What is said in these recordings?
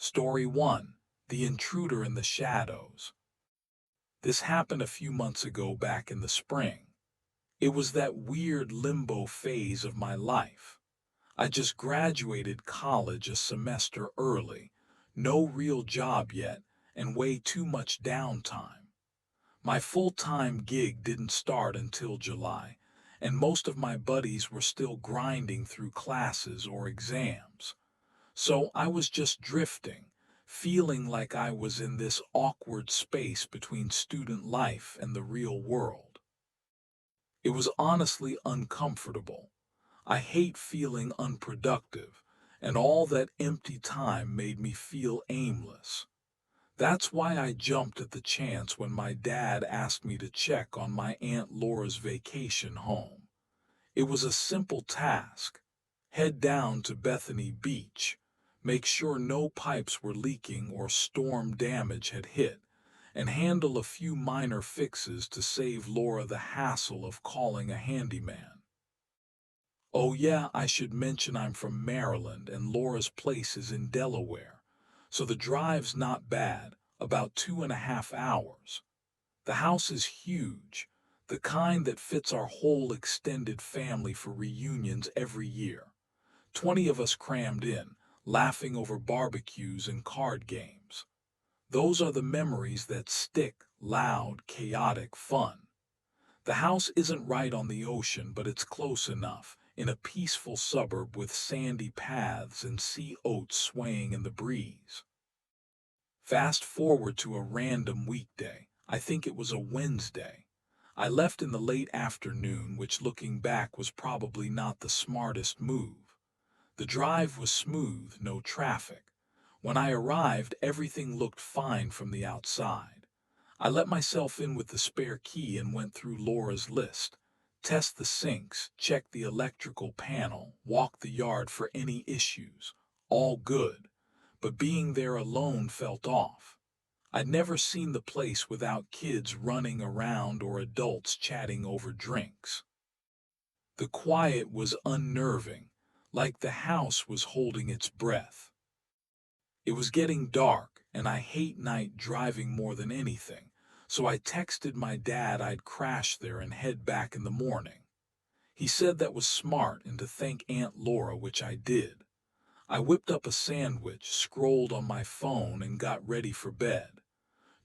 Story 1. The Intruder in the Shadows. This happened a few months ago back in the spring. It was that weird limbo phase of my life. I just graduated college a semester early, no real job yet, and way too much downtime. My full-time gig didn't start until July, and most of my buddies were still grinding through classes or exams. So I was just drifting, feeling like I was in this awkward space between student life and the real world. It was honestly uncomfortable. I hate feeling unproductive, and all that empty time made me feel aimless. That's why I jumped at the chance when my dad asked me to check on my Aunt Laura's vacation home. It was a simple task. Head down to Bethany Beach, make sure no pipes were leaking or storm damage had hit, and handle a few minor fixes to save Laura the hassle of calling a handyman. Oh yeah, I should mention I'm from Maryland and Laura's place is in Delaware, so the drive's not bad, about 2.5 hours. The house is huge, the kind that fits our whole extended family for reunions every year. 20 of us crammed in, laughing over barbecues and card games. Those are the memories that stick, loud, chaotic fun. The house isn't right on the ocean, but it's close enough, in a peaceful suburb with sandy paths and sea oats swaying in the breeze. Fast forward to a random weekday. I think it was a Wednesday. I left in the late afternoon, which looking back was probably not the smartest move. The drive was smooth, no traffic. When I arrived, everything looked fine from the outside. I let myself in with the spare key and went through Laura's list. Test the sinks, check the electrical panel, walk the yard for any issues. All good. But being there alone felt off. I'd never seen the place without kids running around or adults chatting over drinks. The quiet was unnerving, like the house was holding its breath. It was getting dark, and I hate night driving more than anything, so I texted my dad I'd crash there and head back in the morning. He said that was smart and to thank Aunt Laura, which I did. I whipped up a sandwich, scrolled on my phone, and got ready for bed.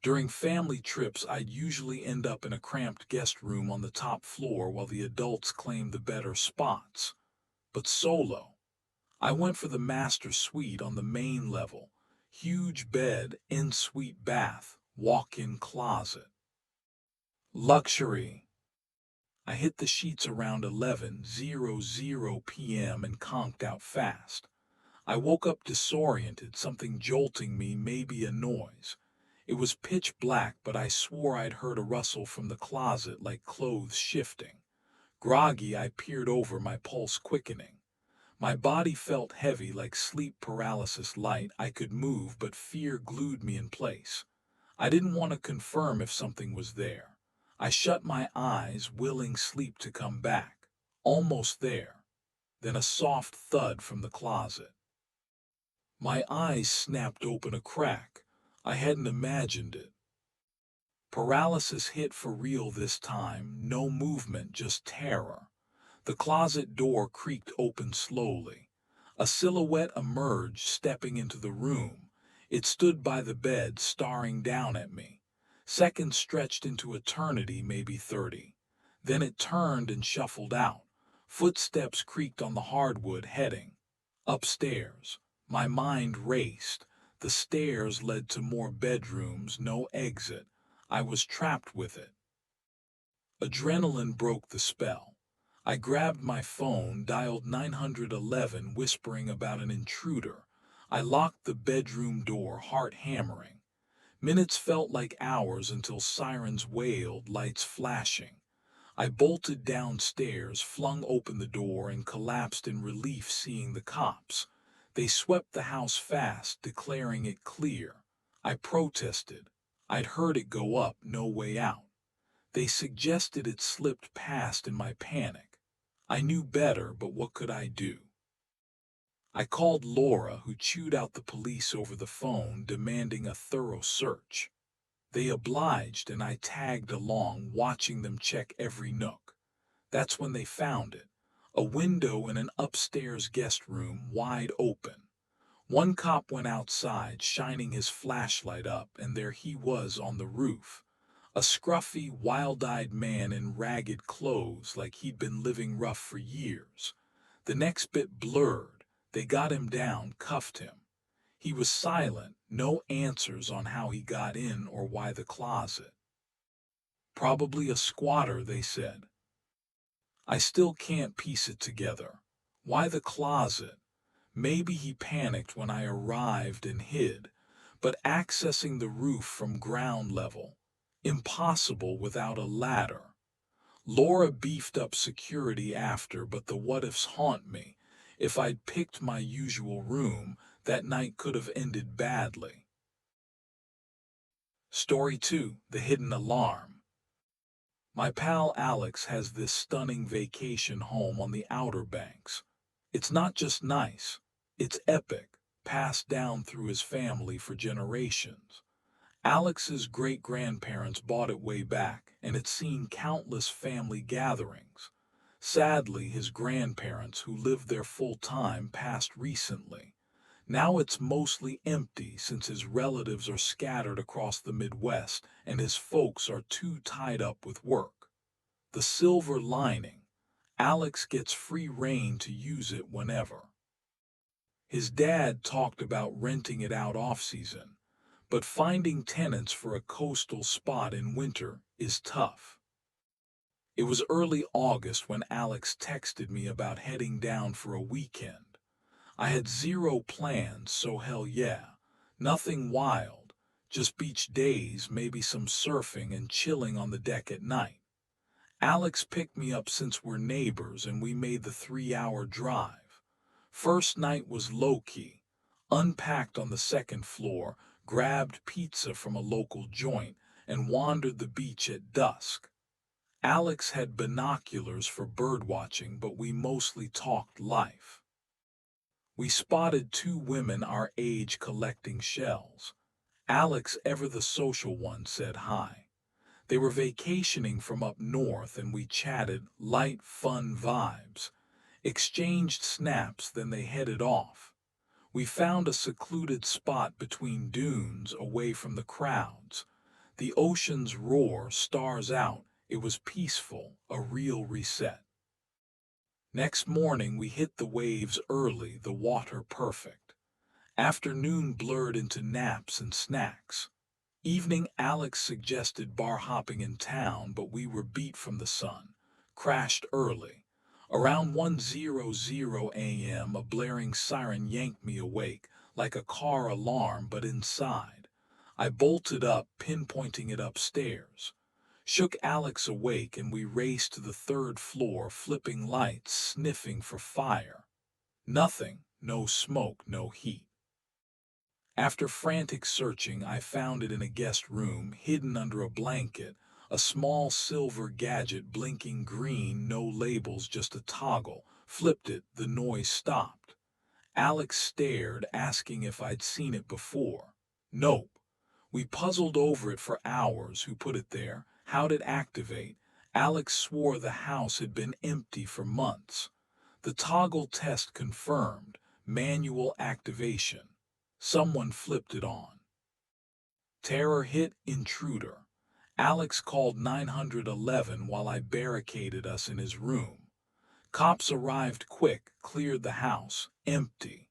During family trips, I'd usually end up in a cramped guest room on the top floor while the adults claimed the better spots. But solo, I went for the master suite on the main level. Huge bed, en-suite bath, walk-in closet. Luxury. I hit the sheets around 11:00 p.m. and conked out fast. I woke up disoriented, something jolting me, maybe a noise. It was pitch black, but I swore I'd heard a rustle from the closet like clothes shifting. Groggy, I peered over, my pulse quickening. My body felt heavy like sleep paralysis light. I could move, but fear glued me in place. I didn't want to confirm if something was there. I shut my eyes, willing sleep to come back. Almost there. Then a soft thud from the closet. My eyes snapped open a crack. I hadn't imagined it. Paralysis hit for real this time, no movement, just terror. The closet door creaked open slowly. A silhouette emerged, stepping into the room. It stood by the bed, staring down at me. Seconds stretched into eternity, maybe 30. Then it turned and shuffled out. Footsteps creaked on the hardwood, heading upstairs. My mind raced. The stairs led to more bedrooms, no exit. I was trapped with it. Adrenaline broke the spell. I grabbed my phone, dialed 911, whispering about an intruder. I locked the bedroom door, heart hammering. Minutes felt like hours until sirens wailed, lights flashing. I bolted downstairs, flung open the door, and collapsed in relief seeing the cops. They swept the house fast, declaring it clear. I protested. I'd heard it go up, no way out. They suggested it slipped past in my panic. I knew better, but what could I do? I called Laura, who chewed out the police over the phone, demanding a thorough search. They obliged, and I tagged along, watching them check every nook. That's when they found it. A window in an upstairs guest room wide open. One cop went outside, shining his flashlight up, and there he was on the roof. A scruffy, wild-eyed man in ragged clothes, like he'd been living rough for years. The next bit blurred. They got him down, cuffed him. He was silent, no answers on how he got in or why the closet. Probably a squatter, they said. I still can't piece it together. Why the closet? Maybe he panicked when I arrived and hid, but accessing the roof from ground level, impossible without a ladder. Laura beefed up security after, but the what-ifs haunt me. If I'd picked my usual room, that night could have ended badly. Story 2: The Hidden Alarm. My pal Alex has this stunning vacation home on the Outer Banks. It's not just nice, it's epic, passed down through his family for generations. Alex's great-grandparents bought it way back, and it's seen countless family gatherings. Sadly, his grandparents, who lived there full-time, passed recently. Now it's mostly empty since his relatives are scattered across the Midwest and his folks are too tied up with work. The silver lining: Alex gets free rein to use it whenever. His dad talked about renting it out off-season, but finding tenants for a coastal spot in winter is tough. It was early August when Alex texted me about heading down for a weekend. I had zero plans, so hell yeah. Nothing wild, just beach days, maybe some surfing and chilling on the deck at night. Alex picked me up since we're neighbors, and we made the 3-hour drive. First night was low-key. Unpacked on the second floor, grabbed pizza from a local joint, and wandered the beach at dusk. Alex had binoculars for birdwatching, but we mostly talked life. We spotted 2 women our age collecting shells. Alex, ever the social one, said hi. They were vacationing from up north, and we chatted, light, fun vibes. Exchanged snaps, then they headed off. We found a secluded spot between dunes, away from the crowds. The ocean's roar, stars out. It was peaceful, a real reset. Next morning we hit the waves early, the water perfect. Afternoon blurred into naps and snacks. Evening, Alex suggested bar hopping in town, but we were beat from the sun. Crashed early. Around 1:00 a.m. a blaring siren yanked me awake, like a car alarm but inside. I bolted up, pinpointing it upstairs. Shook Alex awake, and we raced to the 3rd floor, flipping lights, sniffing for fire. Nothing, no smoke, no heat. After frantic searching, I found it in a guest room, hidden under a blanket, a small silver gadget blinking green, no labels, just a toggle. Flipped it, the noise stopped. Alex stared, asking if I'd seen it before. Nope. We puzzled over it for hours. Who put it there? How'd it activate? Alex swore the house had been empty for months. The toggle test confirmed. Manual activation. Someone flipped it on. Terror hit: intruder. Alex called 911 while I barricaded us in his room. Cops arrived quick, cleared the house, empty.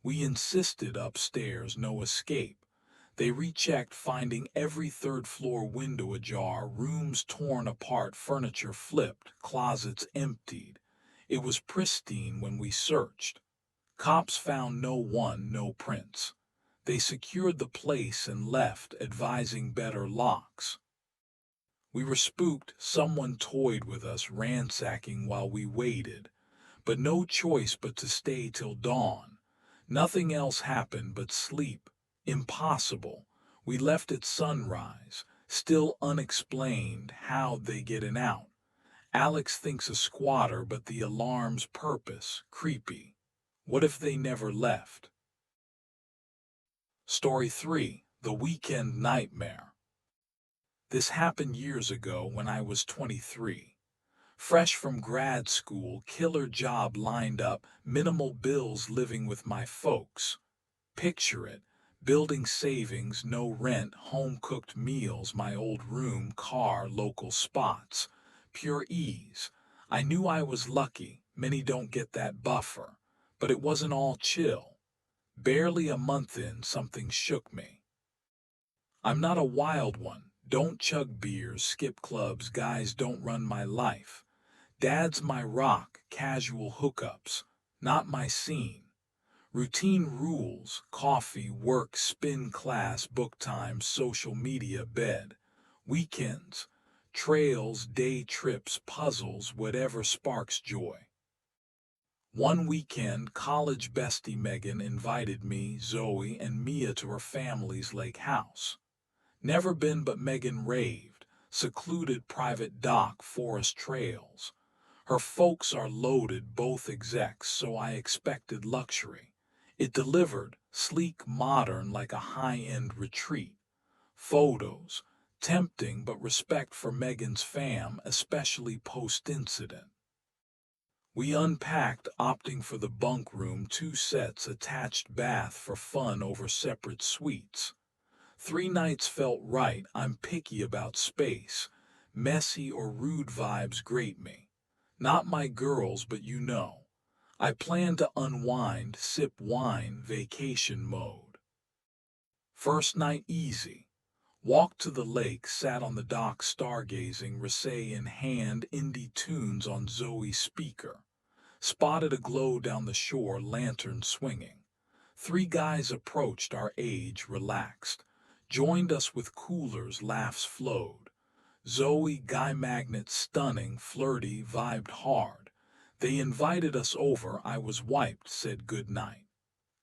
We insisted upstairs, no escape. They rechecked, finding every 3rd floor window ajar, rooms torn apart, furniture flipped, closets emptied. It was pristine when we searched. Cops found no one, no prints. They secured the place and left, advising better locks. We were spooked. Someone toyed with us, ransacking while we waited. But no choice but to stay till dawn. Nothing else happened but sleep. Impossible. We left at sunrise. Still unexplained. How'd they get in out? Alex thinks a squatter, but the alarm's purpose: creepy. What if they never left? Story 3. The Weekend Nightmare. This happened years ago when I was 23. Fresh from grad school, killer job lined up, minimal bills, living with my folks. Picture it, building savings, no rent, home-cooked meals, my old room, car, local spots. Pure ease. I knew I was lucky, many don't get that buffer. But it wasn't all chill. Barely a month in, something shook me. I'm not a wild one, don't chug beers, skip clubs, guys don't run my life. Dad's my rock, casual hookups, not my scene. Routine rules, coffee, work, spin class, book time, social media, bed. Weekends, trails, day trips, puzzles, whatever sparks joy. One weekend, college bestie Megan invited me, Zoe, and Mia to her family's lake house. Never been, but Megan raved. Secluded private dock, forest trails. Her folks are loaded, both execs, so I expected luxury. It delivered, sleek, modern, like a high-end retreat. Photos, tempting, but respect for Megan's fam, especially post-incident. We unpacked, opting for the bunk room, 2 sets, attached bath for fun over separate suites. 3 nights felt right. I'm picky about space. Messy or rude vibes grate me. Not my girls, but you know. I plan to unwind, sip wine, vacation mode. First night easy. Walked to the lake, sat on the dock stargazing, rosé in hand, indie tunes on Zoe's speaker. Spotted a glow down the shore, lantern swinging. 3 guys approached, our age, relaxed. Joined us with coolers, laughs flowed. Zoe, guy magnet, stunning, flirty, vibed hard. They invited us over, I was wiped, said goodnight.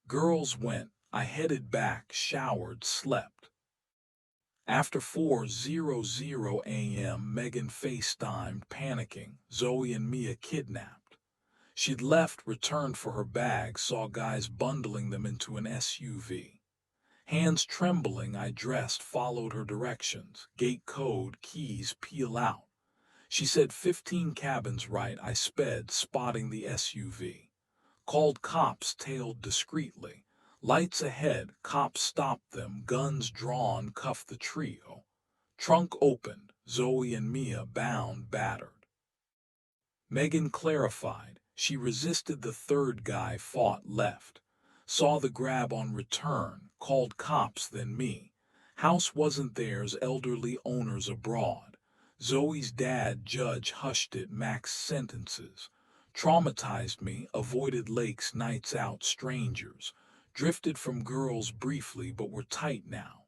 Girls went, I headed back, showered, slept. After 4:00 a.m., Megan FaceTimed, panicking, Zoe and Mia kidnapped. She'd left, returned for her bags, saw guys bundling them into an SUV. Hands trembling, I dressed, followed her directions. Gate code, keys, peel out. She said 15 cabins right. I sped, spotting the SUV. Called cops, tailed discreetly. Lights ahead, cops stopped them, guns drawn, cuffed the trio. Trunk opened, Zoe and Mia bound, battered. Megan clarified. She resisted, the 3rd guy fought, left. Saw the grab on return, called cops, then me. House wasn't theirs, elderly owners abroad. Zoe's dad, judge, hushed it, max sentences. Traumatized me, avoided lakes, nights out, strangers. Drifted from girls briefly, but were tight now.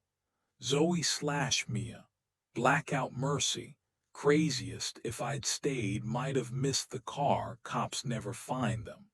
Zoe/Mia. Blackout mercy. Craziest, if I'd stayed, might have missed the car, cops never find them.